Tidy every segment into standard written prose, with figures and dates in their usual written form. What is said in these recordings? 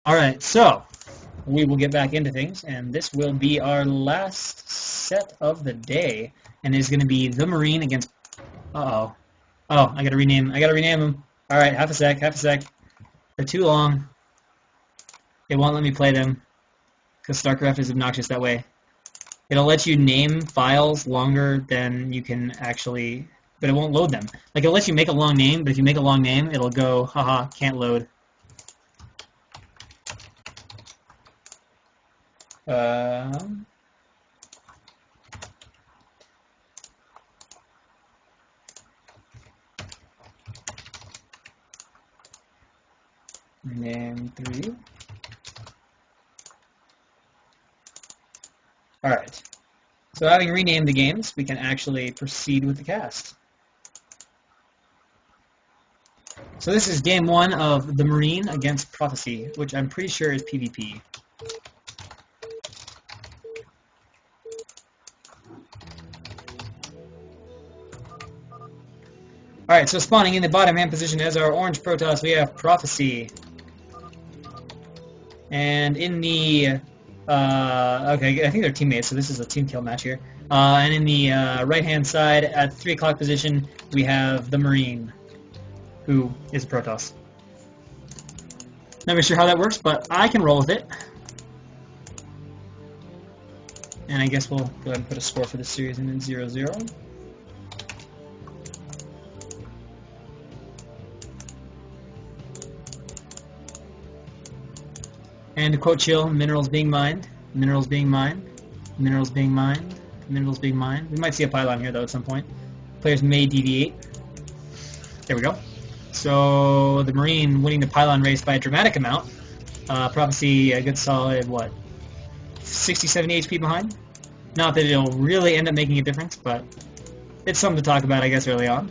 Alright, so we will get back into things, and this will be our last set of the day, and it's going to be TheMarine against... Uh-oh. Oh, I gotta rename them. Alright, half a sec. They're too long. It won't let me play them, because StarCraft is obnoxious that way. It'll let you name files longer than you can actually... But it won't load them. Like, it'll let you make a long name, but if you make a long name, it'll go, haha, can't load. Name 3. Alright. So having renamed the games, we can actually proceed with the cast. So this is game 1 of TheMarine against Prophecy, which I'm pretty sure is PvP. Alright, so spawning in the bottom hand position as our orange Protoss, we have Prophecy. And in the... okay, I think they're teammates, so this is a team kill match here. And in the right-hand side, at 3 o'clock position, we have TheMarine, who is a Protoss. Not really sure how that works, but I can roll with it. And I guess we'll go ahead and put a score for this series in 0-0. And to quote Chill, minerals being mined, minerals being mined, minerals being mined, minerals being mined. We might see a pylon here, though, at some point. Players may deviate. There we go. So, TheMarine winning the pylon race by a dramatic amount. Prophecy, a good solid, what, 60, 70 HP behind? Not that it'll really end up making a difference, but it's something to talk about, I guess, early on.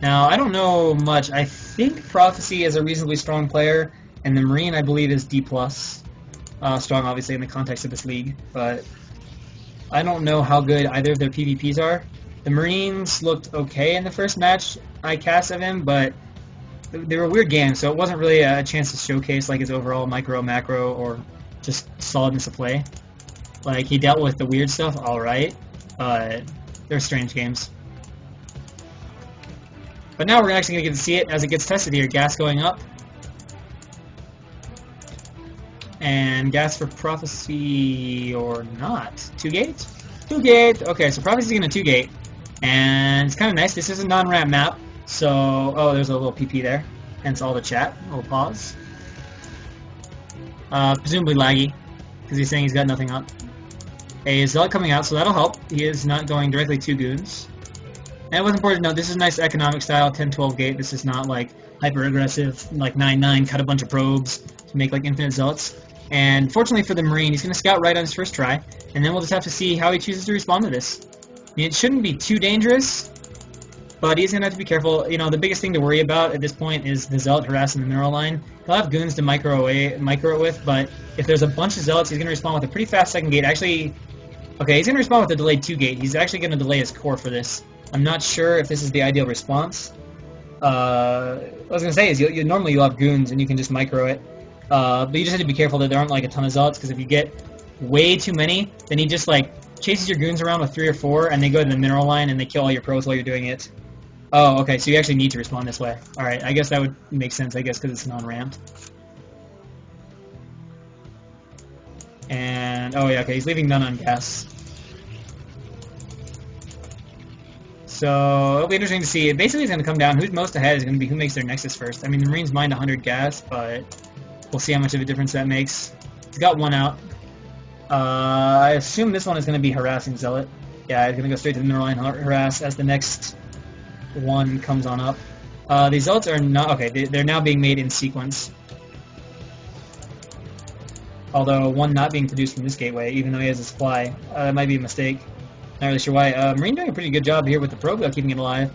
Now, I don't know much. I think Prophecy is a reasonably strong player, and TheMarine, I believe, is D+. Strong, obviously, in the context of this league, but I don't know how good either of their PvPs are. The Marines looked okay in the first match I cast of him, but they were weird games, so it wasn't really a chance to showcase like his overall micro, macro, or just solidness of play. Like, he dealt with the weird stuff alright, but they're strange games. But now we're actually going to get to see it as it gets tested here. Gas going up. And gas for Prophecy or not. 2-gate? 2-gate! Okay, so Prophecy's going to 2-gate. And it's kind of nice. This is a non-ramp map. So, oh, there's a little PP there. Hence all the chat. A little pause. Presumably laggy, because he's saying he's got nothing up. A Zealot coming out, so that'll help. He is not going directly to Goons. And what's important to note, this is nice economic style, 10-12 gate. This is not like hyper-aggressive, like 9-9, cut a bunch of probes to make like infinite Zealots. And fortunately for the Marine, he's going to scout right on his first try, and then we'll just have to see how he chooses to respond to this. I mean, it shouldn't be too dangerous, but he's going to have to be careful. You know, the biggest thing to worry about at this point is the Zealot harassing the mineral line. He'll have Goons to micro it with, but if there's a bunch of Zealots, he's going to respond with a pretty fast second gate. Actually, okay, he's going to respond with a delayed 2-gate. He's actually going to delay his core for this. I'm not sure if this is the ideal response. What I was going to say is normally you'll have Goons and you can just micro it. But you just have to be careful that there aren't like a ton of Zealots, because if you get way too many, then he just like chases your Goons around with 3 or 4 and they go to the mineral line and they kill all your pros while you're doing it. Oh, okay, so you actually need to respond this way. Alright, I guess that would make sense, I guess, because it's non-ramped. And, oh yeah, okay, he's leaving none on gas. So it'll be interesting to see. Basically, it's going to come down. Who's most ahead is going to be who makes their Nexus first. I mean, the Marines mined 100 gas, but we'll see how much of a difference that makes. He's got one out. I assume this one is going to be harassing Zealot. Yeah, he's going to go straight to the mineral line harass as the next one comes on up. These Zealots are not... Okay, they're now being made in sequence. Although one not being produced from this gateway, even though he has a supply. That might be a mistake. Not really sure why. Marine doing a pretty good job here with the probe, though, keeping it alive.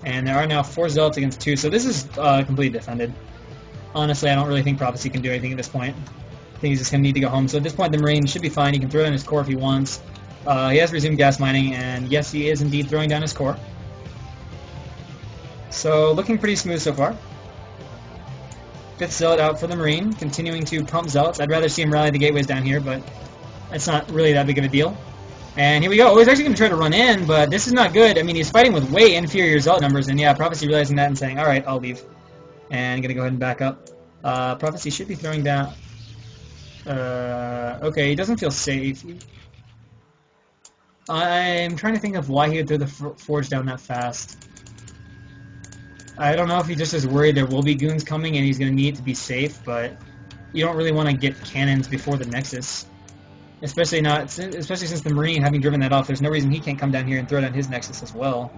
And there are now 4 Zealots against 2, so this is completely defended. Honestly, I don't really think Prophecy can do anything at this point. I think he's just going to need to go home. So at this point, the Marine should be fine. He can throw in his core if he wants. He has resumed gas mining, and yes, he is indeed throwing down his core. So, looking pretty smooth so far. 5th Zealot out for the Marine, continuing to pump Zealots. I'd rather see him rally the gateways down here, but it's not really that big of a deal. And here we go. Oh, he's actually going to try to run in, but this is not good. I mean, he's fighting with way inferior Zealot numbers, and yeah, Prophecy realizing that and saying, alright, I'll leave. And going to go ahead and back up. Prophecy should be throwing down... okay, he doesn't feel safe. I'm trying to think of why he would throw the Forge down that fast. I don't know if he just is worried there will be goons coming and he's going to need to be safe, but you don't really want to get cannons before the Nexus. Especially since the Marine, having driven that off, there's no reason he can't come down here and throw down his Nexus as well.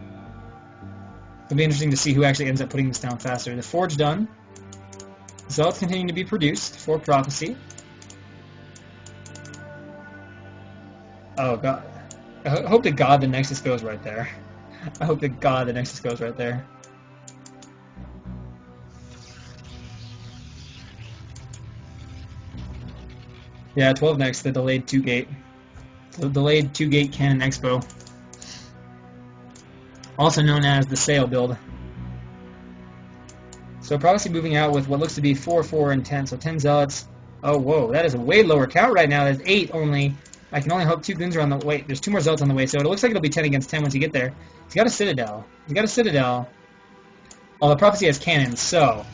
It'll be interesting to see who actually ends up putting this down faster. The Forge done. Zealots continuing to be produced for Prophecy. Oh god. I hope to god the Nexus goes right there. I hope to god the Nexus goes right there. Yeah, 12 next, the delayed 2-gate. The delayed 2-gate cannon expo. Also known as the sail build. So Prophecy moving out with what looks to be 4, 4, and 10. So 10 Zealots. Oh, whoa, that is a way lower count right now. That's 8 only. I can only hope 2 goons are on the way. There's 2 more Zealots on the way, so it looks like it'll be 10 against 10 once you get there. He's got a Citadel. He's got a Citadel. Oh, the Prophecy has cannons, so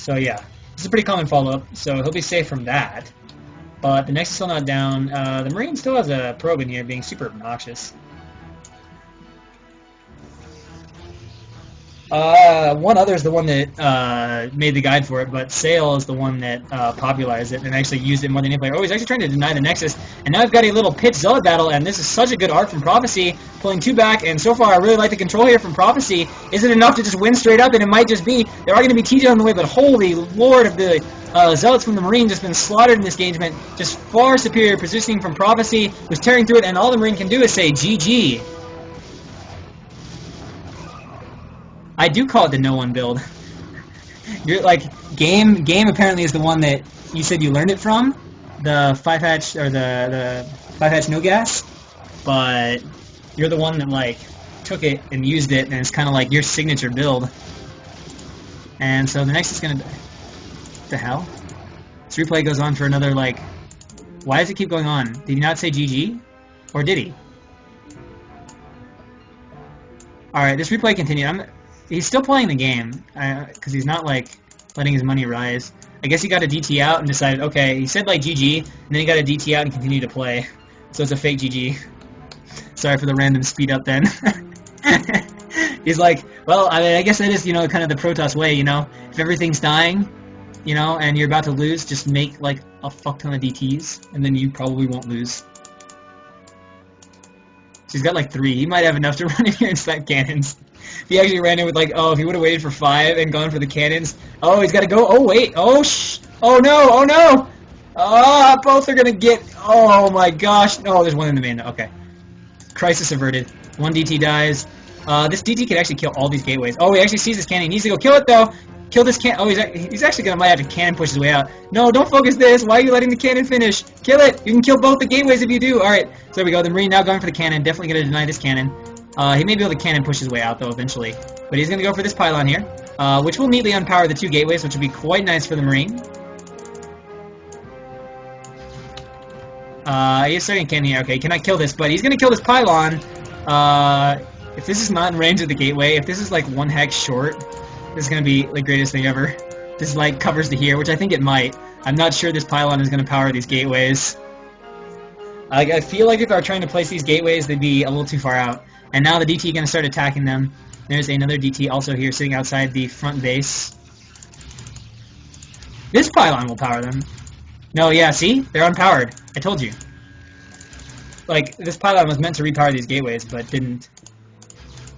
yeah. This is a pretty common follow-up, so he'll be safe from that. But the Nexus is still not down. The Marine still has a probe in here, being super obnoxious. One other is the one that made the guide for it, but Sail is the one that popularized it and actually used it more than any player. Oh, he's actually trying to deny the Nexus, and now I've got a little pitch Zealot battle, and this is such a good arc from Prophecy, pulling 2 back, and so far I really like the control here from Prophecy. Is it enough to just win straight up? And it might just be. There are going to be TJ on the way, but holy lord of the Zealots from the Marine just been slaughtered in this engagement. Just far superior positioning from Prophecy, who's tearing through it, and all the Marine can do is say GG. I do call it the no one build. You're like game apparently is the one that you said you learned it from, the 5-hatch or the 5-hatch no gas, but you're the one that like took it and used it, and it's kind of like your signature build. And so the next is gonna. What the hell? This replay goes on for another like. Why does it keep going on? Did he not say GG, or did he? All right, this replay continued. He's still playing the game, because he's not, like, letting his money rise. I guess he got a DT out and decided, okay, he said, like, GG, and then he got a DT out and continued to play. So it's a fake GG. Sorry for the random speed up then. He's like, well, I mean, I guess that is, you know, kind of the Protoss way, you know? If everything's dying, you know, and you're about to lose, just make, like, a fuck ton of DTs, and then you probably won't lose. So he's got, like, 3. He might have enough to run in here and stack cannons. If he actually ran in with like, oh, if he would have waited for 5 and gone for the cannons. Oh, he's got to go. Oh, wait. Oh, oh, no. Oh, no. Oh, both are going to get. Oh, my gosh. Oh, there's one in the main. Okay. Crisis averted. 1 DT dies. This DT can actually kill all these gateways. Oh, he actually sees this cannon. He needs to go kill it, though. Kill this cannon. Oh, he's actually going to might have to cannon push his way out. No, don't focus this. Why are you letting the cannon finish? Kill it. You can kill both the gateways if you do. All right. So there we go. The Marine now going for the cannon. Definitely going to deny this cannon. He may be able to cannon push his way out, though, eventually. But he's going to go for this pylon here, which will neatly unpower the 2 gateways, which will be quite nice for the Marine. He's starting to cannon here. Okay, can I kill this? But he's going to kill this pylon. If this is not in range of the gateway, if this is, like, 1 hex short, this is going to be the greatest thing ever. This, like, covers the here, which I think it might. I'm not sure this pylon is going to power these gateways. I feel like if I were trying to place these gateways, they'd be a little too far out. And now the DT going to start attacking them. There's another DT also here sitting outside the front base. This pylon will power them. No, yeah, see? They're unpowered. I told you. Like, this pylon was meant to repower these gateways, but didn't.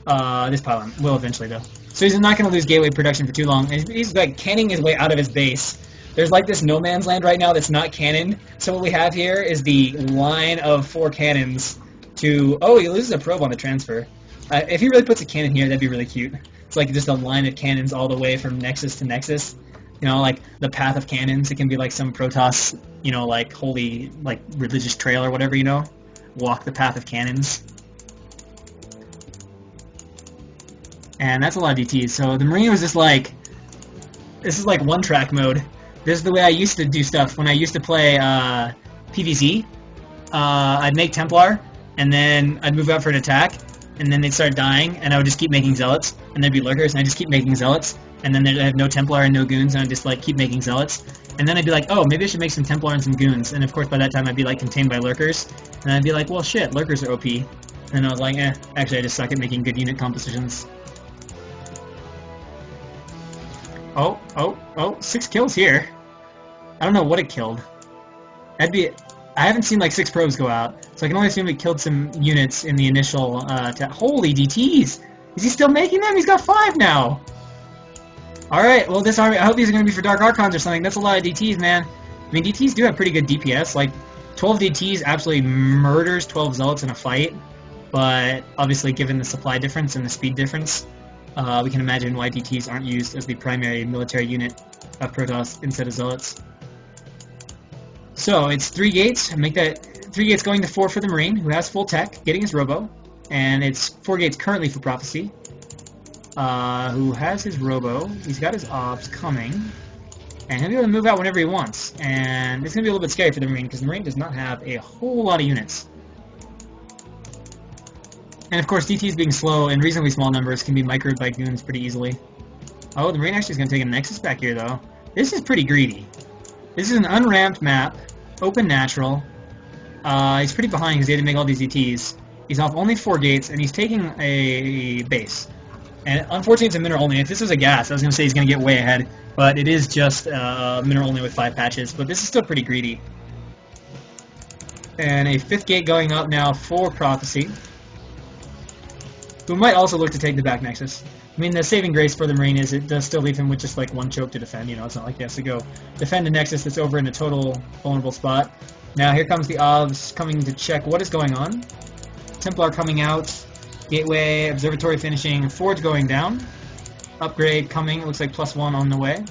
This pylon will eventually, though. So he's not going to lose gateway production for too long. He's, like, canning his way out of his base. There's, like, this no man's land right now that's not cannoned. So what we have here is the line of 4 cannons to... Oh, he loses a probe on the transfer. If he really puts a cannon here, that'd be really cute. It's like just a line of cannons all the way from Nexus to Nexus. You know, like the path of cannons. It can be like some Protoss, you know, like holy, like religious trail or whatever, you know? walk the path of cannons. And that's a lot of DTs. So the Marine was just like, this is like one-track mode. This is the way I used to do stuff when I used to play PvZ. I'd make Templar, and then I'd move out for an attack, and then they'd start dying, and I would just keep making Zealots, and there'd be Lurkers, and I'd just keep making Zealots, and then I'd have no Templar and no Goons, and I'd just like keep making Zealots. And then I'd be like, oh, maybe I should make some Templar and some Goons, and of course by that time I'd be like contained by Lurkers, and I'd be like, well shit, Lurkers are OP. And I was like, actually I just suck at making good unit compositions. Oh, 6 kills here. I don't know what it killed. I haven't seen like 6 probes go out, so I can only assume it killed some units in the initial holy DTs! Is he still making them? He's got 5 now! Alright, well this army, I hope these are going to be for Dark Archons or something. That's a lot of DTs, man. I mean, DTs do have pretty good DPS. Like, 12 DTs absolutely murders 12 Zealots in a fight, but obviously given the supply difference and the speed difference, we can imagine why DTs aren't used as the primary military unit of Protoss instead of Zealots. So it's 3 gates. Make that 3 gates going to 4 for the Marine, who has full tech, getting his Robo, and it's 4 gates currently for Prophecy, who has his Robo. He's got his Obs coming, and he'll be able to move out whenever he wants. And it's going to be a little bit scary for the Marine because the Marine does not have a whole lot of units. And of course, DTs being slow and reasonably small numbers can be microed by Goons pretty easily. Oh, the Marine actually is going to take a Nexus back here, though. This is pretty greedy. This is an unramped map, open natural. He's pretty behind because he had to make all these DTs. He's off only 4 gates, and he's taking a base. And unfortunately, it's a mineral only. If this was a gas, I was going to say he's going to get way ahead. But it is just mineral only with 5 patches. But this is still pretty greedy. And a 5th gate going up now for Prophecy, who might also look to take the back Nexus. I mean, the saving grace for the Marine is it does still leave him with just like 1 choke to defend. You know, it's not like he has to go defend a Nexus that's over in a total vulnerable spot. Now here comes the Obs coming to check what is going on. Templar coming out. Gateway, Observatory finishing. Forge going down. Upgrade coming. It looks like +1 on the way.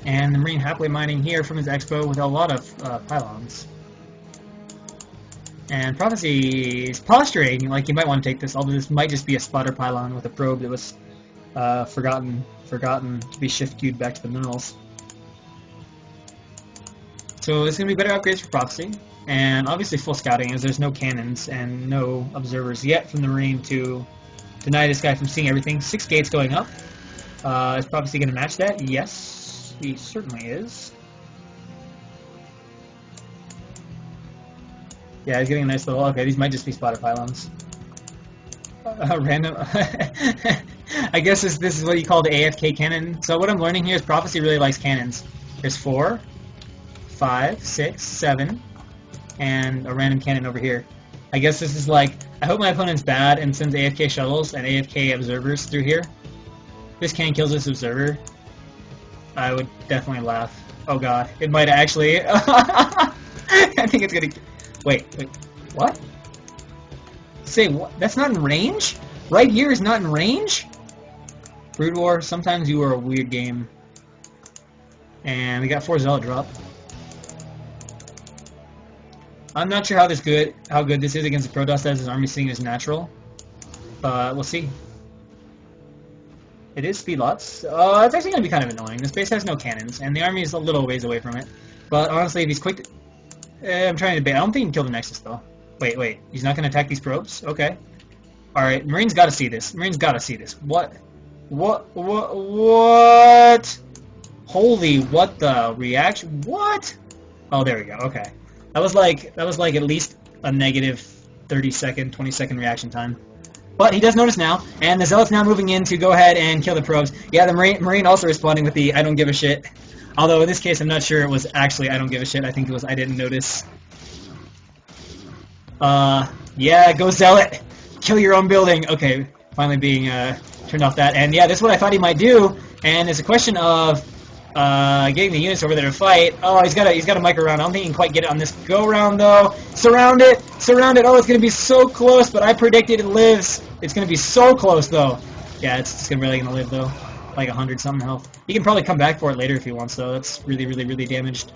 And the Marine happily mining here from his expo with a lot of pylons. And Prophecy is posturating, like you might want to take this, although this might just be a spotter pylon with a probe that was forgotten to be shift-queued back to the minerals. So it's going to be better upgrades for Prophecy, and obviously full scouting, as there's no cannons and no observers yet from the Marine to deny this guy from seeing everything. 6 gates going up. Is Prophecy going to match that? Yes, he certainly is. Yeah, he's getting a nice little... Okay, these might just be spotter pylons. Random... I guess this is what you call the AFK cannon. So what I'm learning here is Prophecy really likes cannons. There's 4, 5, 6, 7, and a random cannon over here. I guess this is like... I hope my opponent's bad and sends AFK shuttles and AFK observers through here. If this cannon kills this observer, I would definitely laugh. Oh god, it might actually... I think it's gonna... Wait, what? Say what? That's not in range? Right here is not in range? Brood War, sometimes you are a weird game. And we got 4 Zealot drop. I'm not sure how good this is against the Protoss as his army seeing as natural. But we'll see. It is speed lots. It's actually going to be kind of annoying. This base has no cannons, and the army is a little ways away from it. But honestly, if he's quick to... I'm trying to bait. I don't think he can kill the Nexus, though. Wait. He's not going to attack these probes? Okay. Alright, Marine's got to see this. Marine's got to see this. What? Holy, what the reaction? What? Oh, there we go. Okay. That was like at least a negative 30-second, 20-second reaction time. But he does notice now, and the Zealot's now moving in to go ahead and kill the probes. Yeah, the Marine also responding with the I don't give a shit. Although in this case, I'm not sure it was actually I don't give a shit. I think it was I didn't notice. Yeah, go Zealot! Kill your own building! Okay, finally being turned off that. And yeah, this is what I thought he might do, and it's a question of getting the units over there to fight. Oh, he's got a micro round. I don't think he can quite get it on this go round though. Surround it! Oh, it's gonna be so close, but I predicted it lives. It's gonna be so close though. Yeah, it's really gonna live though. Like 100 something health. He can probably come back for it later if he wants though. That's really damaged.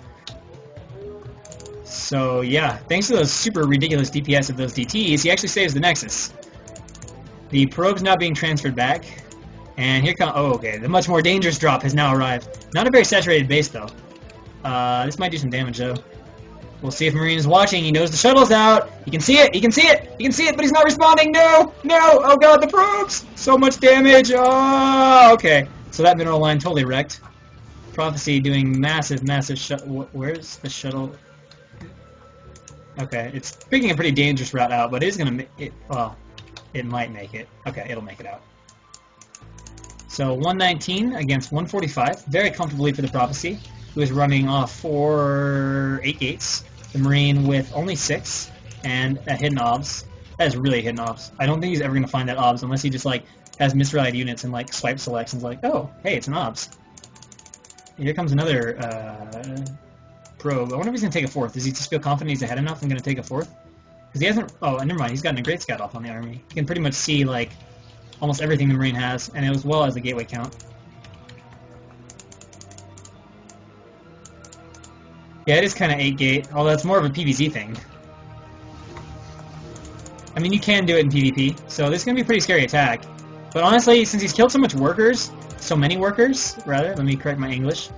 So yeah, thanks to those super ridiculous DPS of those DTs, he actually saves the Nexus. The probe's now being transferred back, and here comes. Oh, okay. The much more dangerous drop has now arrived. Not a very saturated base though. This might do some damage though. We'll see if Marine is watching. He knows the shuttle's out. He can see it. He can see it. He can see it, but he's not responding. No, no. Oh god, the probes. So much damage. Oh, okay. So that mineral line totally wrecked. Prophecy doing massive, massive shuttle. Where's the shuttle? Okay, it's picking a pretty dangerous route out, but it is gonna. Well, it might make it. Okay, it'll make it out. So 119 against 145, very comfortably for the Prophecy, who is running off for 8 gates. The Marine with only 6 and a hidden obs. That is really hidden obs. I don't think he's ever gonna find that obs unless he just like has misrelied units and like swipe selects and is like, oh, hey, it's an obs. Here comes another probe. I wonder if he's gonna take a 4th. Does he just feel confident he's ahead enough and gonna take a 4th? Because he hasn't. Oh, never mind. He's gotten a great scout off on the army. He can pretty much see like almost everything the Marine has, and as well as the gateway count. Yeah, it is kind of 8 gate, although it's more of a PvZ thing. I mean, you can do it in PvP, so this is gonna be a pretty scary attack. But honestly, since he's killed so much workers, so many workers, rather, let me correct my English.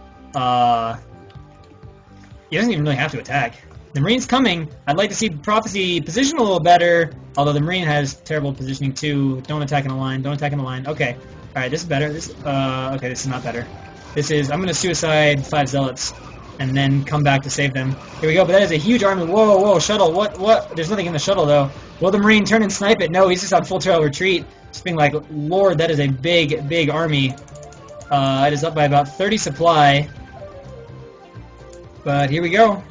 He doesn't even really have to attack. The Marine's coming. I'd like to see Prophecy position a little better, although the Marine has terrible positioning too. Don't attack in a line. Don't attack in a line. Okay. Alright, this is better. Okay, this is not better. This is, I'm going to suicide 5 Zealots and then come back to save them. Here we go, but that is a huge army. Whoa, whoa, shuttle. What? There's nothing in the shuttle, though. Will the Marine turn and snipe it? No, he's just on full trail retreat. Just being like, Lord, that is a big, big army. It is up by about 30 supply. But here we go.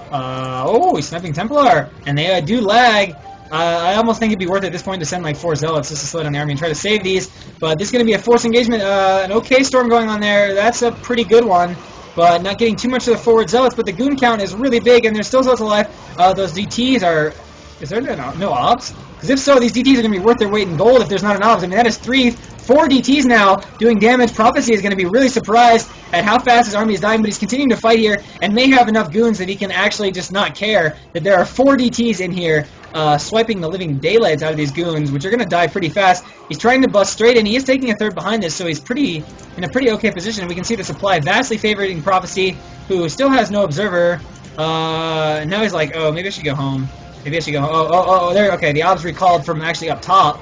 Oh, he's sniping Templar, and they do lag. I almost think it'd be worth it at this point to send like 4 Zealots just to slow down the army and try to save these. But this is going to be a forced engagement. An okay storm going on there. That's a pretty good one, but not getting too much of the forward Zealots. But the goon count is really big, and there's still Zealots alive. Those DTs are... Is there no obs? Because if so, these DTs are going to be worth their weight in gold if there's not an obs. I mean, that is 4 DTs now doing damage. Prophecy is going to be really surprised at how fast his army is dying, but he's continuing to fight here and may have enough goons that he can actually just not care that there are 4 DTs in here swiping the living daylights out of these goons, which are going to die pretty fast. He's trying to bust straight in. He is taking a 3rd behind this, so he's in a pretty okay position. We can see the supply vastly favoring Prophecy, who still has no observer. Now he's like, oh, maybe I should go home. Maybe I should go home. Oh, there. Okay, the obs recalled from actually up top.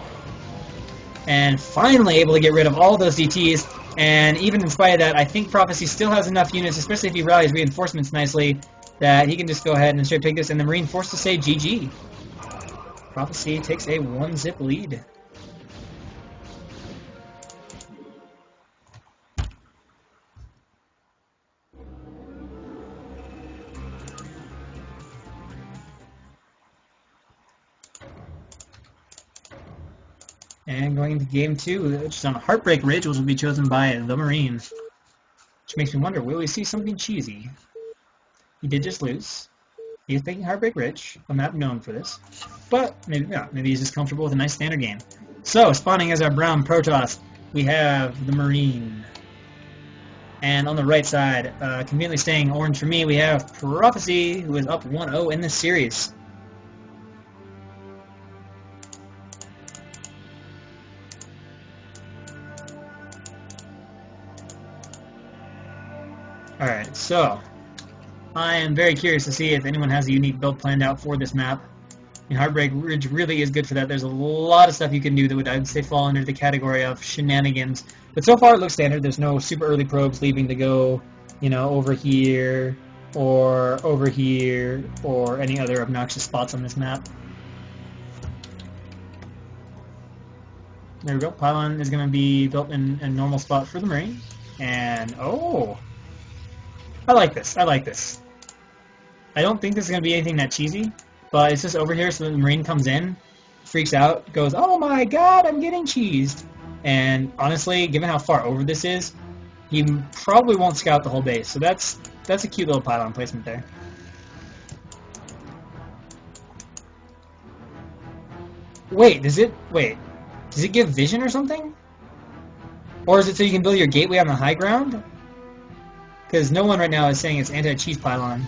And finally able to get rid of all those DTs. And even in spite of that, I think Prophecy still has enough units, especially if he rallies reinforcements nicely, that he can just go ahead and straight take this. And the Marine forced to say GG. Prophecy takes a 1-zip lead. And going into game 2, which is on Heartbreak Ridge, which will be chosen by TheMarine. Which makes me wonder, will we see something cheesy? He did just lose. He is taking Heartbreak Ridge, a map known for this. But maybe not. Maybe he's just comfortable with a nice standard game. So, spawning as our brown Protoss, we have TheMarine. And on the right side, conveniently staying orange for me, we have Prophecy, who is up 1-0 in this series. Alright, so I am very curious to see if anyone has a unique build planned out for this map. And Heartbreak Ridge really is good for that. There's a lot of stuff you can do that would, I would say, fall under the category of shenanigans. But so far it looks standard. There's no super early probes leaving to go, you know, over here, or any other obnoxious spots on this map. There we go. Pylon is going to be built in a normal spot for the Marine. And, oh... I like this. I like this. I don't think this is going to be anything that cheesy, but it's just over here so the Marine comes in, freaks out, goes, oh my god, I'm getting cheesed. And honestly, given how far over this is, he probably won't scout the whole base. So that's a cute little pylon placement there. Wait, does it give vision or something? Or is it so you can build your gateway on the high ground? Because no one right now is saying it's anti-cheese pylon.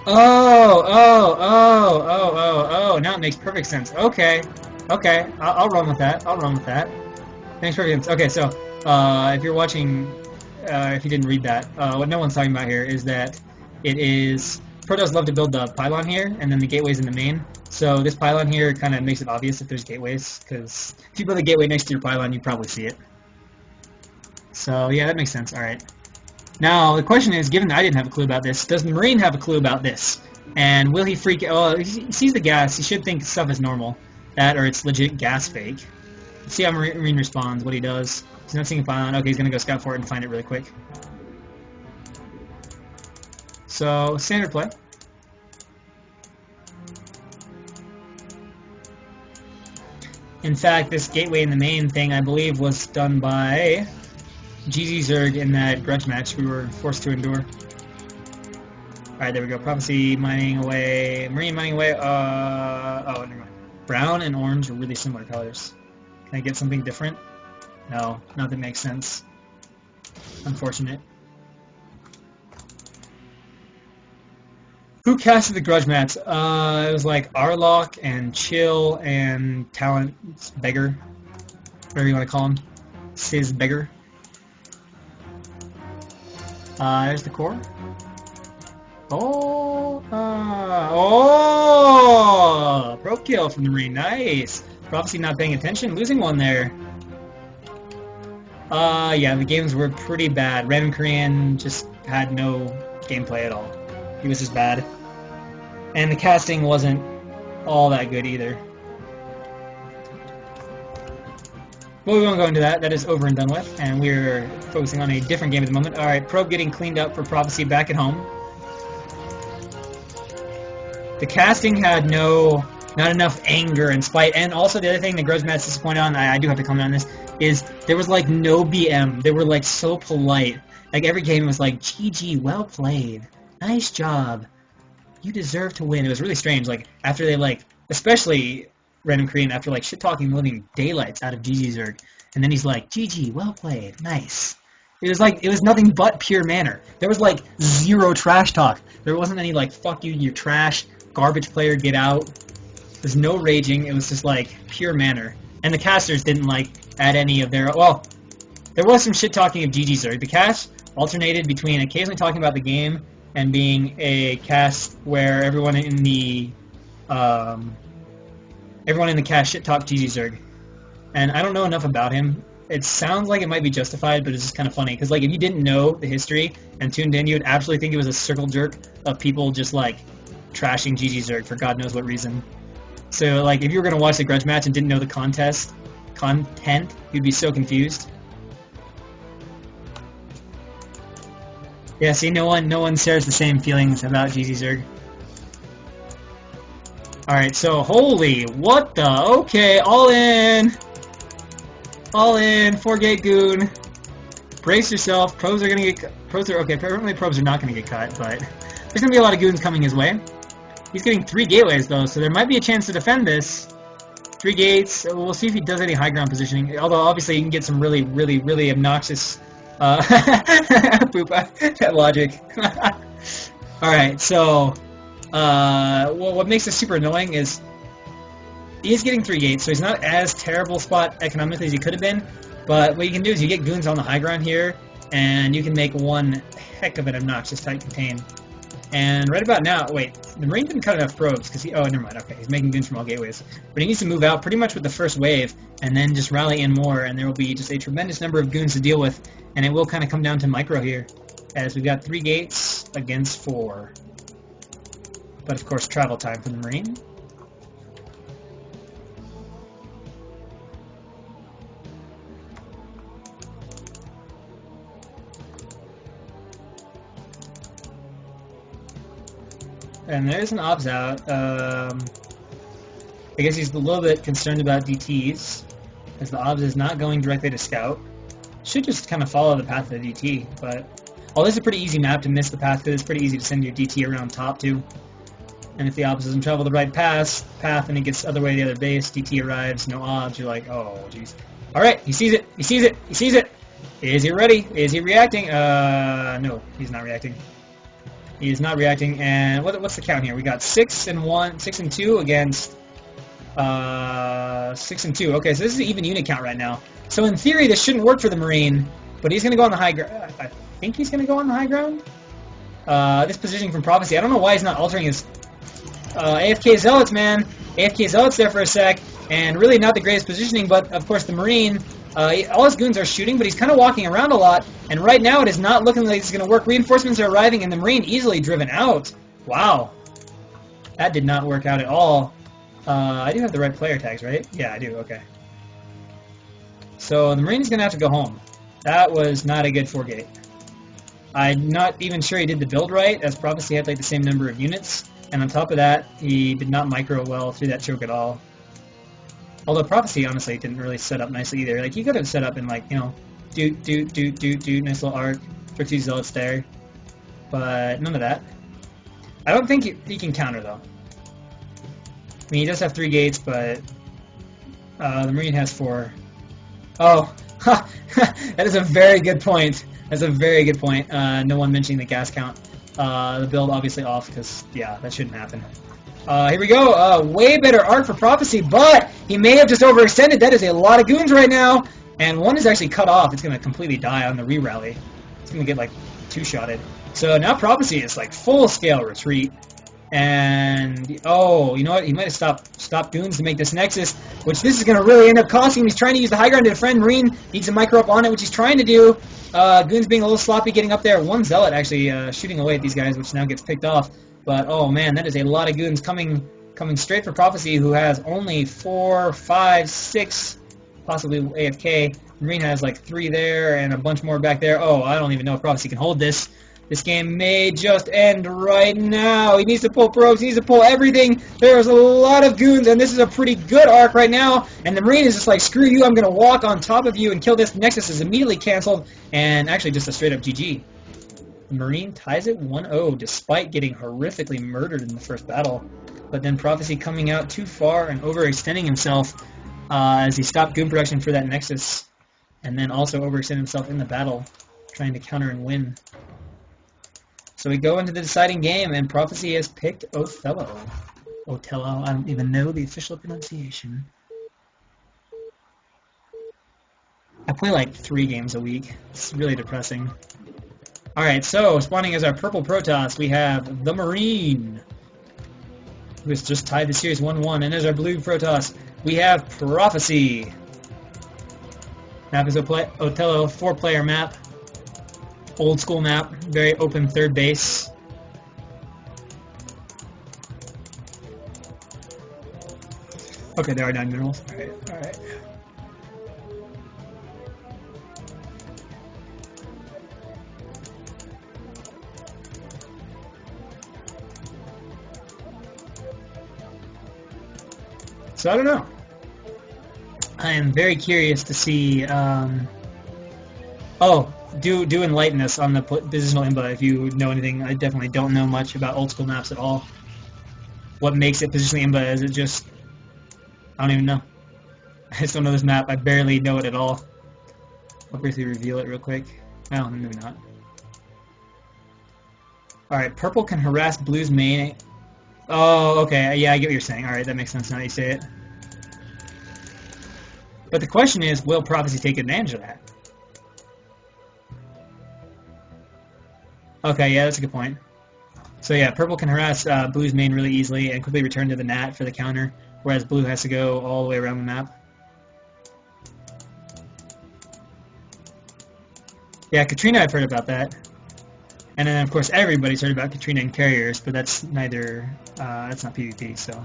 Oh, now it makes perfect sense. Okay, I'll run with that. I'll run with that. Makes perfect sense. Okay, so, if you're watching, if you didn't read that, what no one's talking about here is that it is, Protoss love to build the pylon here, and then the gateway's in the main. So this pylon here kind of makes it obvious if there's gateways, because if you build a gateway next to your pylon, you probably see it. So yeah, that makes sense. Alright. Now, the question is, given that I didn't have a clue about this, does the Marine have a clue about this? And will he freak out? Oh, he sees the gas. He should think stuff is normal. That, or it's legit gas fake. Let's see how Marine responds, what he does. He's not seeing a pylon. Okay, he's going to go scout for it and find it really quick. So, standard play. In fact, this gateway in the main thing, I believe, was done by GZ Zerg in that grudge match we were forced to endure. Alright, there we go. Prophecy mining away. Marine mining away. Oh, never mind. Brown and orange are really similar colors. Can I get something different? No, nothing makes sense. Unfortunate. Who casted the grudge mats? It was like Arlock and Chill and Talent Beggar. Whatever you want to call him. Sizz Beggar. There's the core. Oh! Pro kill from the Marine. Nice! Prophecy not paying attention. Losing one there. Yeah, the games were pretty bad. Random Korean just had no gameplay at all. He was just bad. And the casting wasn't all that good either. But we won't go into that. That is over and done with. And we're focusing on a different game at the moment. Alright, Probe getting cleaned up for Prophecy back at home. The casting had not enough anger and spite. And also the other thing that Grudge Matt's disappointed on, I do have to comment on this, is there was like no BM. They were like so polite. Like every game was like, GG, well played. Nice job. You deserve to win. It was really strange. Like after they like, especially Random Korean, after like shit-talking the living daylights out of GG Zerg, and then he's like, GG, well played, nice. It was like, it was nothing but pure manner. There was like zero trash talk. There wasn't any like, fuck you, you're trash, garbage player, get out. There's no raging. It was just like pure manner. And the casters didn't like add any of their, well, there was some shit-talking of GG Zerg. The cast alternated between occasionally talking about the game and being a cast where everyone in the cast shit-talked GG Zerg. And I don't know enough about him. It sounds like it might be justified, but it's just kind of funny. Because like, if you didn't know the history and tuned in, you would absolutely think it was a circle jerk of people just like trashing GG Zerg for God knows what reason. So like, if you were going to watch the grudge match and didn't know the content, you'd be so confused. Yeah, see, no one shares the same feelings about GG Zerg. Alright, so, holy, what the, okay, all in, 4-gate goon, brace yourself, probes are gonna get, okay, apparently probes are not gonna get cut, but there's gonna be a lot of goons coming his way. He's getting 3 gateways though, so there might be a chance to defend this. 3 gates, we'll see if he does any high ground positioning, although obviously you can get some really obnoxious, poop, that logic. Alright, so, well, what makes this super annoying is he is getting 3 gates, so he's not as terrible spot economically as he could have been, but what you can do is you get goons on the high ground here, and you can make one heck of an obnoxious tight contain. And right about now, wait, the Marine didn't cut enough probes, because he, oh, never mind, okay, he's making goons from all gateways. But he needs to move out pretty much with the first wave, and then just rally in more, and there will be just a tremendous number of goons to deal with, and it will kind of come down to micro here, as we've got 3 gates against 4. But of course, travel time for the Marine. And there's an obs out. I guess he's a little bit concerned about DTs, as the obs is not going directly to scout. Should just kind of follow the path of the DT, but although this is a pretty easy map to miss the path, because it's pretty easy to send your DT around top too. And if the obs doesn't travel the right path and it gets other way to the other base, DT arrives, no obs, you're like, oh jeez. Alright, he sees it, he sees it, he sees it! Is he ready? Is he reacting? No, he's not reacting. He is not reacting. And what's the count here? We got 6 and 1, 6 and 2 against 6 and 2. Okay, so this is an even unit count right now. So in theory, this shouldn't work for the Marine, but he's going to go on the high ground. I think he's going to go on the high ground. This positioning from Prophecy. I don't know why he's not altering his AFK Zealots, man. AFK Zealots there for a sec, and really not the greatest positioning, but of course the Marine, all his goons are shooting, but he's kind of walking around a lot, and right now it is not looking like it's going to work. Reinforcements are arriving, and the Marine easily driven out. Wow. That did not work out at all. I do have the right player tags, right? Yeah, I do, okay. So the Marine is going to have to go home. That was not a good 4-gate. I'm not even sure he did the build right, as Prophecy had like the same number of units, and on top of that, he did not micro well through that choke at all. Although Prophecy, honestly, didn't really set up nicely either. Like, you could have set up in, like, you know, nice little arc, for 2 Zealots there, but none of that. I don't think he can counter, though. I mean, he does have 3 gates, but the Marine has 4. Oh, that is a very good point. That's a very good point. No one mentioning the gas count. The build obviously off because, yeah, that shouldn't happen. Here we go. Way better arc for Prophecy, but he may have just overextended. That is a lot of goons right now. And one is actually cut off. It's going to completely die on the re-rally. It's going to get, like, 2-shotted. So now Prophecy is, like, full-scale retreat. And, oh, you know what? He might have stopped goons to make this Nexus, which this is going to really end up costing him. He's trying to use the high ground to defend. Marine needs a micro up on it, which he's trying to do. Goons being a little sloppy getting up there. One Zealot actually shooting away at these guys, which now gets picked off. But, oh man, that is a lot of goons coming straight for Prophecy, who has only 4, 5, 6, possibly AFK. Marine has like 3 there and a bunch more back there. Oh, I don't even know if Prophecy can hold this. This game may just end right now. He needs to pull probes. He needs to pull everything. There's a lot of goons, and this is a pretty good arc right now. And the Marine is just like, screw you, I'm going to walk on top of you and kill this. Nexus is immediately canceled, and actually just a straight-up GG. The Marine ties it 1-0, despite getting horrifically murdered in the first battle. But then Prophecy coming out too far and overextending himself as he stopped goon production for that Nexus, and then also overextended himself in the battle, trying to counter and win. So we go into the deciding game, and Prophecy has picked Othello. Othello, I don't even know the official pronunciation. I play like 3 games a week. It's really depressing. Alright, so spawning as our purple Protoss, we have TheMarine, who has just tied the series 1-1, and as our blue Protoss, we have Prophecy. Map is Othello, 4-player map. Old school map, very open third base. Okay, there are 9 minerals. Alright, alright. So I don't know. I am very curious to see. Do enlighten us on the positional imba if you know anything. I definitely don't know much about old school maps at all. What makes it positionally imba? Is it just... I don't even know. I just don't know this map. I barely know it at all. I'll briefly reveal it real quick. Well, maybe not. Alright, purple can harass blue's main... Oh, okay. Yeah, I get what you're saying. Alright, that makes sense now that you say it. But the question is, will Prophecy take advantage of that? Okay, yeah, that's a good point. So yeah, purple can harass blue's main really easily and quickly return to the nat for the counter, whereas blue has to go all the way around the map. Yeah, Katrina, I've heard about that. And then, of course, everybody's heard about Katrina and carriers, but that's neither, that's not PvP, so...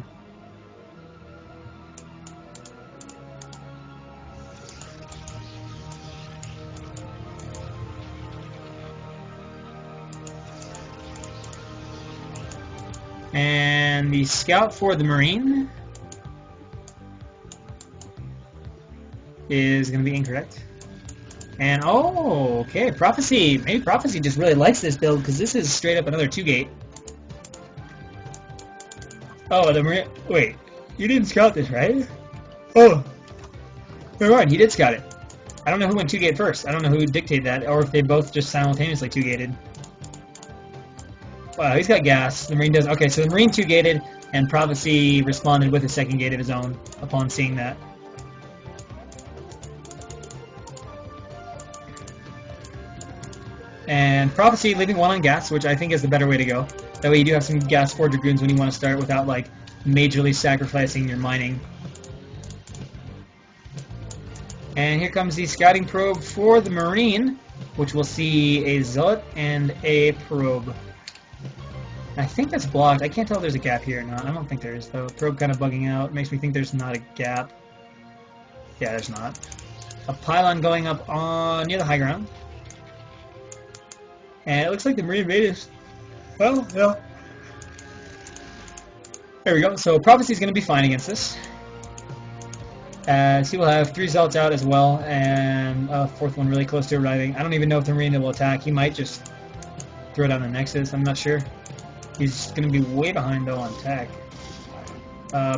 And the scout for the Marine is going to be incorrect. And, oh, okay, Prophecy. Maybe Prophecy just really likes this build, because this is straight up another 2-gate. Oh, the Marine... Wait, you didn't scout this, right? Oh, never mind, he did scout it. I don't know who went 2-gate first. I don't know who dictated that, or if they both just simultaneously 2-gated. Wow, he's got gas. The Marine does. Okay, so the Marine 2-gated, and Prophecy responded with a 2nd gate of his own upon seeing that. And Prophecy leaving 1 on gas, which I think is the better way to go. That way you do have some gas for Dragoons when you want to start without, like, majorly sacrificing your mining. And here comes the scouting probe for the Marine, which will see a Zealot and a probe. I think that's blocked. I can't tell if there's a gap here or not. I don't think there is, though. Probe kind of bugging out. Makes me think there's not a gap. Yeah, there's not. A pylon going up on near the high ground. And it looks like the Marine invaders. Well, yeah. There we go. So Prophecy's going to be fine against this. As he will have 3 Zealots out as well, and a 4th one really close to arriving. I don't even know if the Marine will attack. He might just throw down the Nexus. I'm not sure. He's going to be way behind, though, on tech.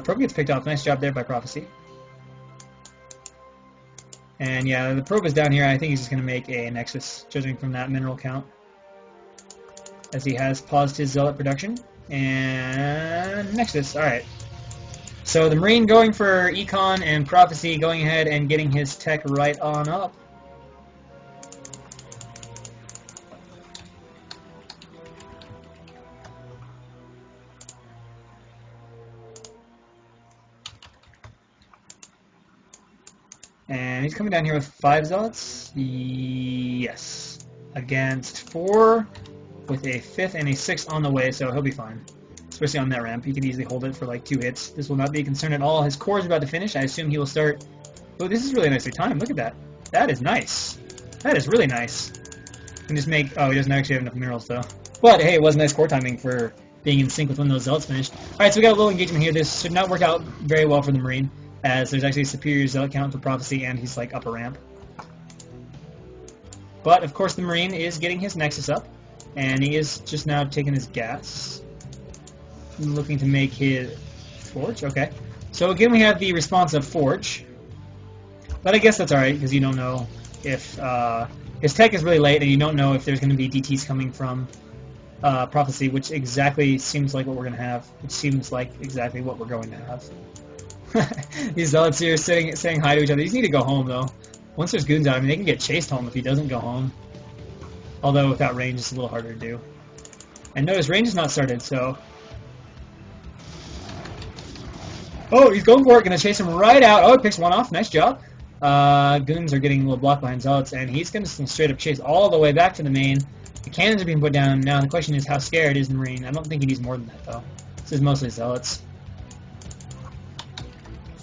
Probe gets picked off. Nice job there by Prophecy. And yeah, the probe is down here. I think he's just going to make a Nexus, judging from that mineral count. As he has paused his Zealot production. And Nexus, alright. So the Marine going for Econ, and Prophecy going ahead and getting his tech right on up. And he's coming down here with 5 Zealots. Yes. Against 4, with a 5th and a 6th on the way, so he'll be fine. Especially on that ramp. He can easily hold it for like 2 hits. This will not be a concern at all. His core is about to finish. I assume he will start... Oh, this is really nicely timed. Look at that. That is nice. That is really nice. You can just make... Oh, he doesn't actually have enough minerals, though. But, hey, it was nice core timing for being in sync with when those Zealots finished. Alright, so we got a little engagement here. This should not work out very well for the Marine, as there's actually a superior Zealot count for Prophecy, and he's, like, up a ramp. But, of course, the Marine is getting his Nexus up, and he is just now taking his gas. Looking to make his Forge, okay. So again we have the response of Forge. But I guess that's alright, because you don't know if... his tech is really late, and you don't know if there's going to be DTs coming from Prophecy, which exactly seems like what we're going to have. Which seems like exactly what we're going to have. These Zealots here saying hi to each other. These need to go home, though. Once there's goons out, I mean, they can get chased home if he doesn't go home. Although without range, it's a little harder to do. And notice, range is not started, so... Oh, he's going for it. Going to chase him right out. Oh, he picks 1 off. Nice job. Goons are getting a little blocked behind Zealots, and he's going to straight up chase all the way back to the main. The cannons are being put down. Now the question is how scared is the Marine. I don't think he needs more than that, though. This is mostly Zealots.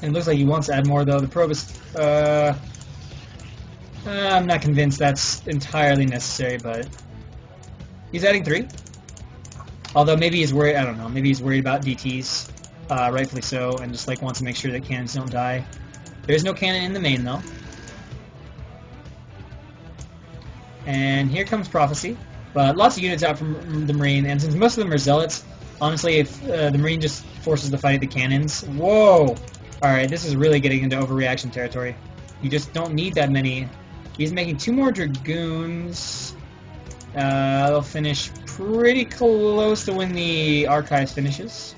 And it looks like he wants to add more, though. The probe is... I'm not convinced that's entirely necessary, but... He's adding 3. Although maybe he's worried... I don't know. Maybe he's worried about DTs. Rightfully so, and just like wants to make sure that cannons don't die. There's no cannon in the main, though. And here comes Prophecy. But lots of units out from the Marine, and since most of them are Zealots, honestly, if the Marine just forces the fight at the cannons... Whoa! Alright, this is really getting into overreaction territory. You just don't need that many. He's making 2 more Dragoons. They'll finish pretty close to when the Archives finishes.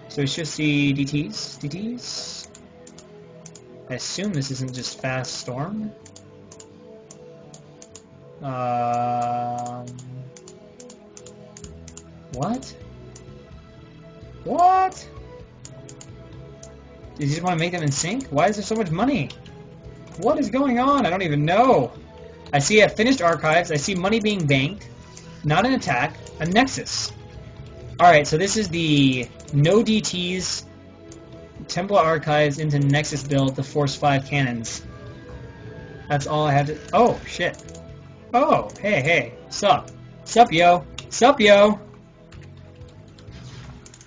So we should see DTs. I assume this isn't just Fast Storm. What? What? Did you just want to make them in sync? Why is there so much money? What is going on? I don't even know. I see a finished Archives. I see money being banked. Not an attack. A Nexus. Alright, so this is the no DTs Templar Archives into Nexus build to force 5 cannons. That's all I have to... Oh, shit. Oh, hey. Sup, yo. Sup, yo.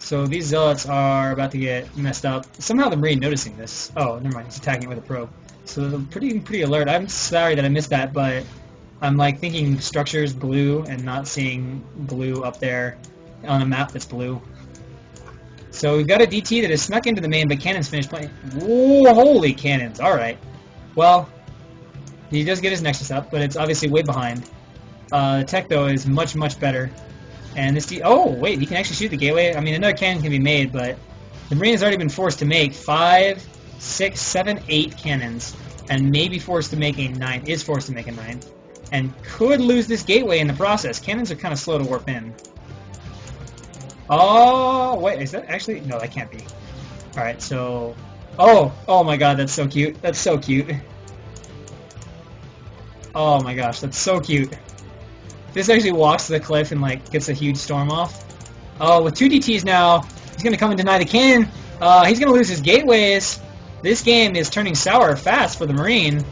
So these Zealots are about to get messed up. Somehow the Marine noticing this. Oh, never mind. He's attacking with a probe. So they're pretty alert. I'm sorry that I missed that, but I'm like thinking structures blue and not seeing blue up there on a map that's blue. So we've got a DT that has snuck into the main, but cannons finished playing. Whoa, holy cannons. Alright. Well, He does get his Nexus up, but it's obviously way behind. Tech, though, is much, much better. And this... Oh, wait, he can actually shoot the gateway? I mean, another cannon can be made, but the Marine has already been forced to make 5, 6, 7, 8 cannons, and maybe forced to make a 9, is forced to make a 9, and could lose this gateway in the process. Cannons are kind of slow to warp in. Oh, wait, is that actually... No, that can't be. Alright, so... Oh my god, that's so cute. That's so cute. Oh my gosh, that's so cute. This actually walks to the cliff and, like, gets a huge storm off. Oh, with 2 DTs now, he's gonna come and deny the cannon. He's gonna lose his gateways. This game is turning sour fast for the Marine,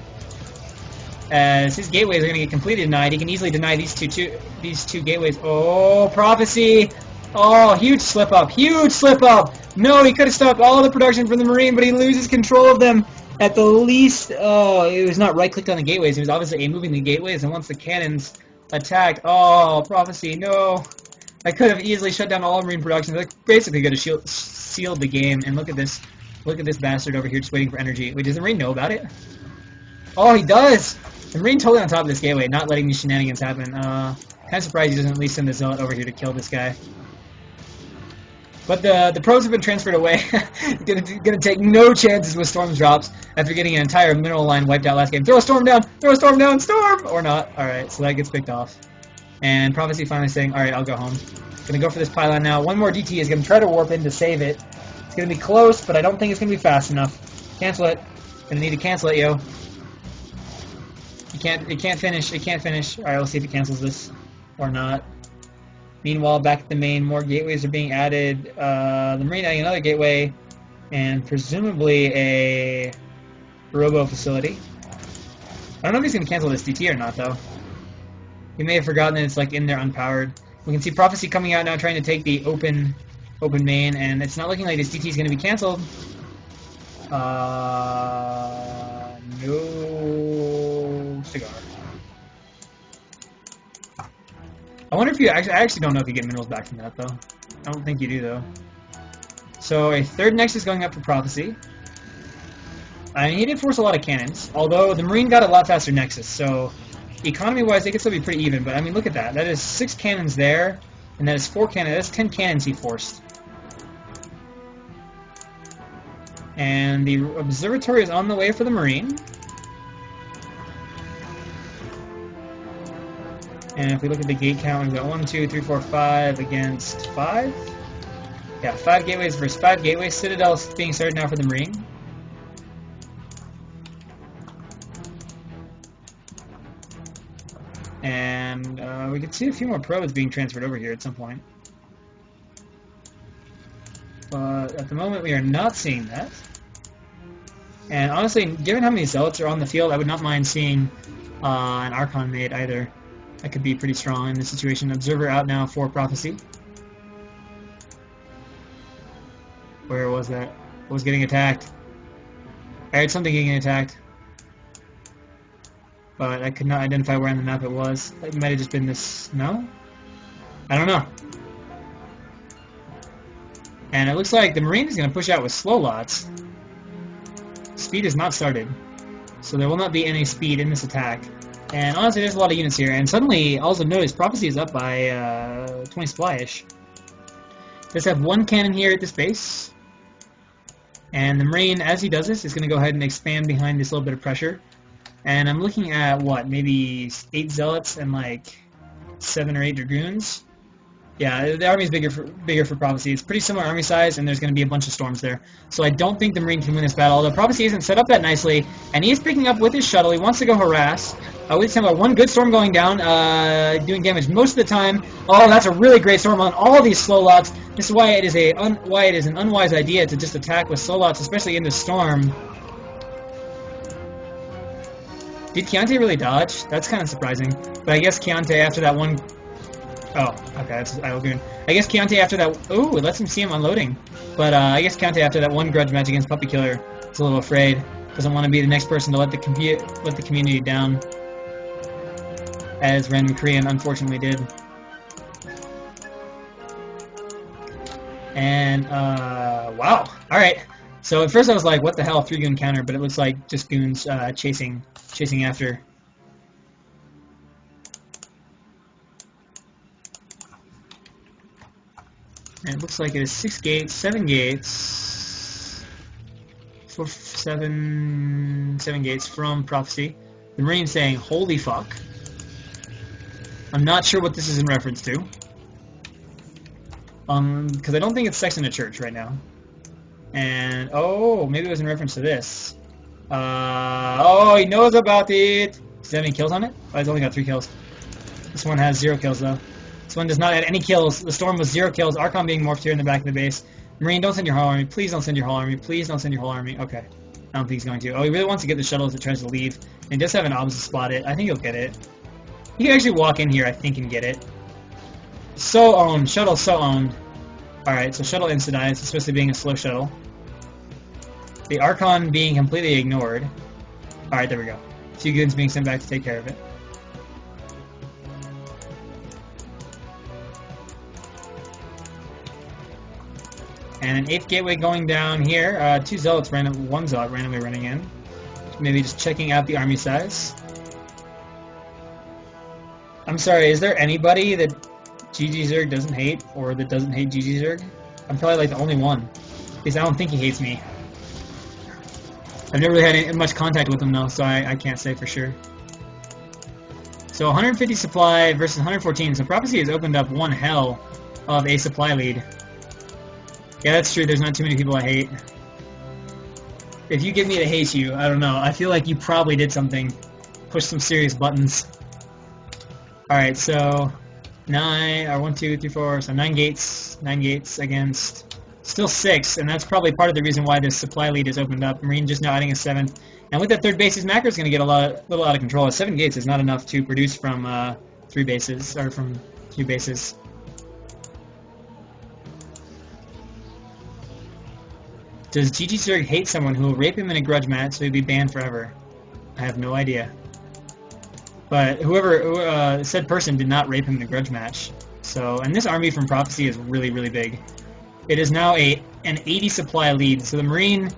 as his gateways are gonna get completely denied. He can easily deny these two gateways. Oh, Prophecy! Oh, huge slip up! Huge slip up! No, he could have stopped all the production from the Marine, but he loses control of them at the least. Oh, it was not right-clicked on the gateways. He was obviously moving the gateways, and once the cannons attacked, oh, Prophecy, no! I could have easily shut down all Marine production. They're basically going to sealed the game. And look at this bastard over here just waiting for energy. Wait, does the Marine know about it? Oh, he does! The Marine totally on top of this gateway, not letting these shenanigans happen. Kind of surprised he doesn't at least send the Zealot over here to kill this guy. But the pros have been transferred away. gonna take no chances with storm drops after getting an entire mineral line wiped out last game. Throw a storm down! Throw a storm down! Storm! Or not. Alright, so that gets picked off. And Prophecy finally saying, alright, I'll go home. Gonna go for this pylon now. One more DT is gonna try to warp in to save it. It's gonna be close, but I don't think it's gonna be fast enough. Cancel it. Gonna need to cancel it, yo. It can't finish. It can't finish. Alright, we'll see if it cancels this. Or not. Meanwhile, back at the main, more gateways are being added. The Marine adding another gateway, and presumably a robo facility. I don't know if he's going to cancel this DT or not, though. He may have forgotten that it's like in there unpowered. We can see Prophecy coming out now, trying to take the open main, and it's not looking like this DT is going to be canceled. No cigar. I wonder if you actually... I actually don't know if you get minerals back from that, though. I don't think you do, though. So a third Nexus going up for Prophecy. I mean, he did force a lot of cannons, although the Marine got a lot faster Nexus, so economy-wise, they could still be pretty even. But I mean, look at that. That is 6 cannons there, and that is 4 cannons. That's 10 cannons he forced. And the observatory is on the way for the Marine. And if we look at the gate count, we've got 1, 2, 3, 4, 5 against 5. Yeah, 5 gateways versus 5 gateways. Citadel is being started now for the Marine. And we can see a few more probes being transferred over here at some point. But at the moment, we are not seeing that. And honestly, given how many Zealots are on the field, I would not mind seeing an Archon made either. That could be pretty strong in this situation. Observer out now for Prophecy. Where was that? What was getting attacked? I heard something getting attacked. But I could not identify where on the map it was. It might have just been this... No? I don't know. And it looks like the Marine is going to push out with slow lots. Speed is not started. So there will not be any speed in this attack. And honestly, there's a lot of units here. And suddenly, also notice, Prophecy is up by 20 supply-ish. Let's have 1 cannon here at this base. And the Marine, as he does this, is going to go ahead and expand behind this little bit of pressure. And I'm looking at, what, maybe 8 Zealots and like 7 or 8 Dragoons? Yeah, the army is bigger for Prophecy. It's pretty similar army size, and there's going to be a bunch of storms there. So I don't think the Marine can win this battle, although Prophecy isn't set up that nicely. And he is picking up with his shuttle. He wants to go harass. With Templar, 1 good storm going down, doing damage most of the time. Oh, that's a really great storm on all these slow lots. This is why it is an unwise idea to just attack with slow lots, especially in the storm. Did Chiante really dodge? That's kind of surprising. But I guess Chiante after that one... Oh, okay, that's Idle. I guess Chiante after that... Ooh, it lets him see him unloading. But I guess Chiante after that one grudge match against Puppy Killer is a little afraid. Doesn't want to be the next person to let the community down. As Random Korean unfortunately did. And, wow. Alright. So at first I was like, what the hell, 3-goon counter, but it looks like just goons chasing chasing after. And it looks like it is 6 gates, 7 gates, 7 gates from Prophecy. The Marine saying, holy fuck. I'm not sure what this is in reference to. Because I don't think it's sex in a church right now. And, oh, maybe it was in reference to this. Oh, he knows about it. Does that have any kills on it? Oh, it's only got 3 kills. This one has 0 kills, though. This one does not add any kills. The Storm was 0 kills. Archon being morphed here in the back of the base. Marine, don't send your whole army. Please don't send your whole army. Please don't send your whole army. Okay. I don't think he's going to. Oh, he really wants to get the shuttle as it tries to leave. And he does have an opposite spot it. I think he'll get it. He can actually walk in here, I think, and get it. So owned. Shuttle so owned. Alright, so shuttle insta-dies, especially being a slow shuttle. The Archon being completely ignored. Alright, there we go. 2 goons being sent back to take care of it. And an 8th gateway going down here. 2 zealots random, 1 zealot randomly running in. Maybe just checking out the army size. I'm sorry, is there anybody that GG Zerg doesn't hate, or that doesn't hate GG Zerg? I'm probably like the only one. Because I don't think he hates me. I've never really had much contact with him though, so I can't say for sure. So 150 supply versus 114, so Prophecy has opened up one hell of a supply lead. Yeah, that's true, there's not too many people I hate. If you get me to hate you, I don't know, I feel like you probably did something. Push some serious buttons. Alright, so 9, or 1, 2, 3, 4, so 9 gates against still 6, and that's probably part of the reason why this supply lead is opened up. Marine just now adding a 7th, and with that 3rd base, his macro is going to get a little out of control. 7 gates is not enough to produce from 3 bases, or from 2 bases. Does GG Zerg hate someone who will rape him in a grudge match so he'll be banned forever? I have no idea. But whoever, said person did not rape him in a grudge match. So, and this army from Prophecy is really, really big. It is now an 80 supply lead. So the Marine,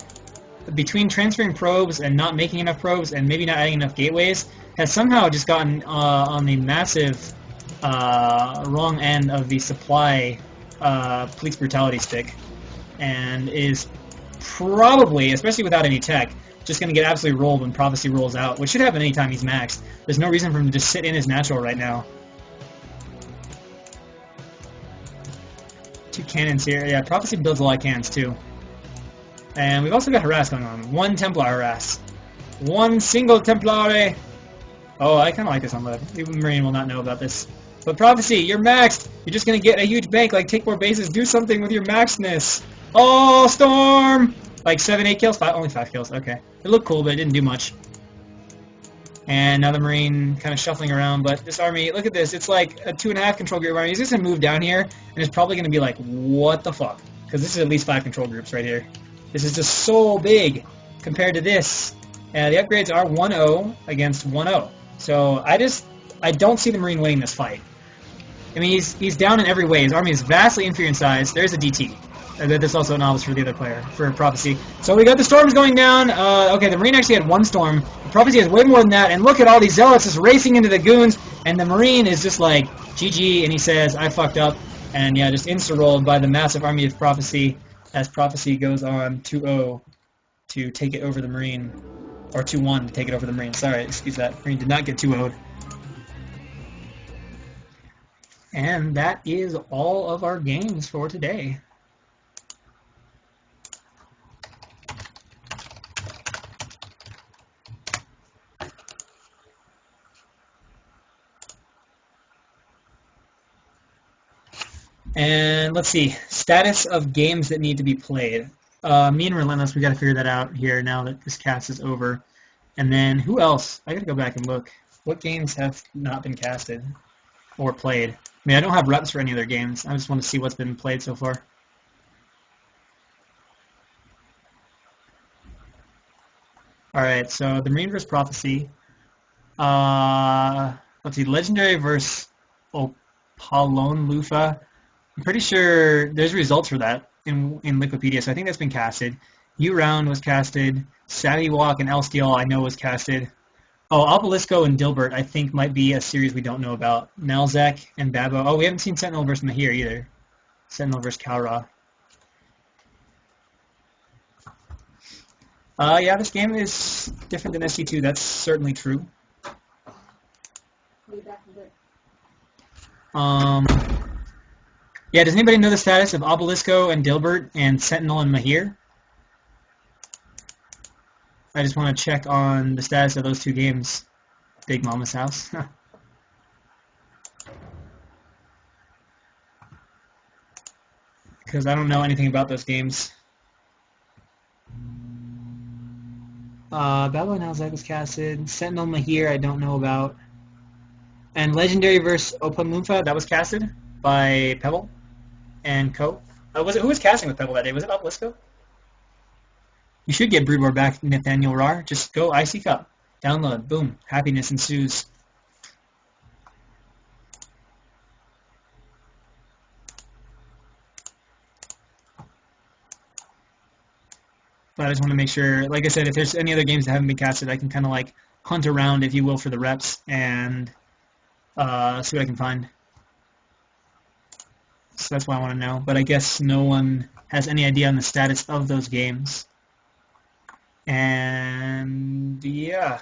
between transferring probes and not making enough probes and maybe not adding enough gateways, has somehow just gotten on the massive wrong end of the supply police brutality stick. And is probably, especially without any tech, just going to get absolutely rolled when Prophecy rolls out, which should happen anytime he's maxed. There's no reason for him to just sit in his natural right now. 2 cannons here. Yeah, Prophecy builds a lot of cannons too. And we've also got harass going on. 1 Templar harass. 1 single Templare. Oh, I kind of like this on load. The Marine will not know about this. But Prophecy, you're maxed. You're just going to get a huge bank. Like, take more bases. Do something with your maxedness. Oh, Storm! Like 7, 8 kills? Only 5 kills. Okay. It looked cool, but it didn't do much. And now the Marine kind of shuffling around, but this army, look at this. It's like a 2.5 control group army. He's just going to move down here, and it's probably going to be like, what the fuck? Because this is at least 5 control groups right here. This is just so big compared to this. The upgrades are 1-0 against 1-0. So I don't see the Marine winning this fight. I mean, he's down in every way. His army is vastly inferior in size. There's a DT. There's also a novice for the other player, for Prophecy. So we got the Storms going down. Okay, the Marine actually had 1 Storm. The Prophecy has way more than that. And look at all these Zealots just racing into the goons. And the Marine is just like, GG, and he says, I fucked up. And yeah, just insta-rolled by the massive army of Prophecy as Prophecy goes on 2-0 to take it over the Marine. Or 2-1 to take it over the Marine. Sorry, excuse that. Marine did not get 2-0'd. And that is all of our games for today. And let's see, status of games that need to be played. Me and Relentless, we got to figure that out here now that this cast is over. And then who else? I got to go back and look. What games have not been casted or played? I mean, I don't have reps for any other games. I just want to see what's been played so far. Alright, so the Marine vs. Prophecy. Let's see, Legendary vs. Apollon Lufa. I'm pretty sure there's results for that in Wikipedia, so I think that's been casted. U-Round was casted. Savvy Walk and L-Steel I know was casted. Oh, Obelisco and Dilbert, I think, might be a series we don't know about. Nalzak and Babo. Oh, we haven't seen Sentinel versus Mahir either. Sentinel versus Kalra. Yeah, this game is different than SC2. That's certainly true. Yeah, does anybody know the status of Obelisco and Dilbert and Sentinel and Mahir? I just want to check on the status of those two games. Big Mama's house. Because I don't know anything about those games. Babylon Nalzak was casted. Sentinel Mahir, I don't know about. And Legendary vs. Opanlunfa, that was casted by Pebble and Co. Who was casting with Pebble that day? Was it Obelisco? You should get Broodboard back, Nathaniel Rar. Just go IC Cup. Download. Boom. Happiness ensues. But I just want to make sure, like I said, if there's any other games that haven't been casted, I can kind of like hunt around, if you will, for the reps and see what I can find. So that's why I want to know. But I guess no one has any idea on the status of those games. And yeah.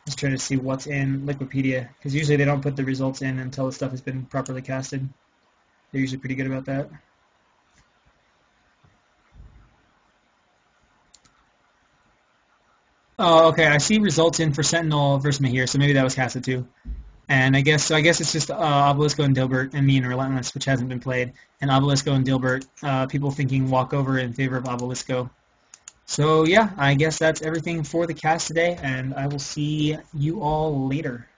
Just trying to see what's in Liquipedia, because usually they don't put the results in until the stuff has been properly casted. They're usually pretty good about that. Oh, okay. I see results in for Sentinel versus Mahir, so maybe that was casted too. And I guess it's just Obelisco and Dilbert and me and Relentless, which hasn't been played, and Obelisco and Dilbert. People thinking walkover in favor of Obelisco. So yeah, I guess that's everything for the cast today, and I will see you all later.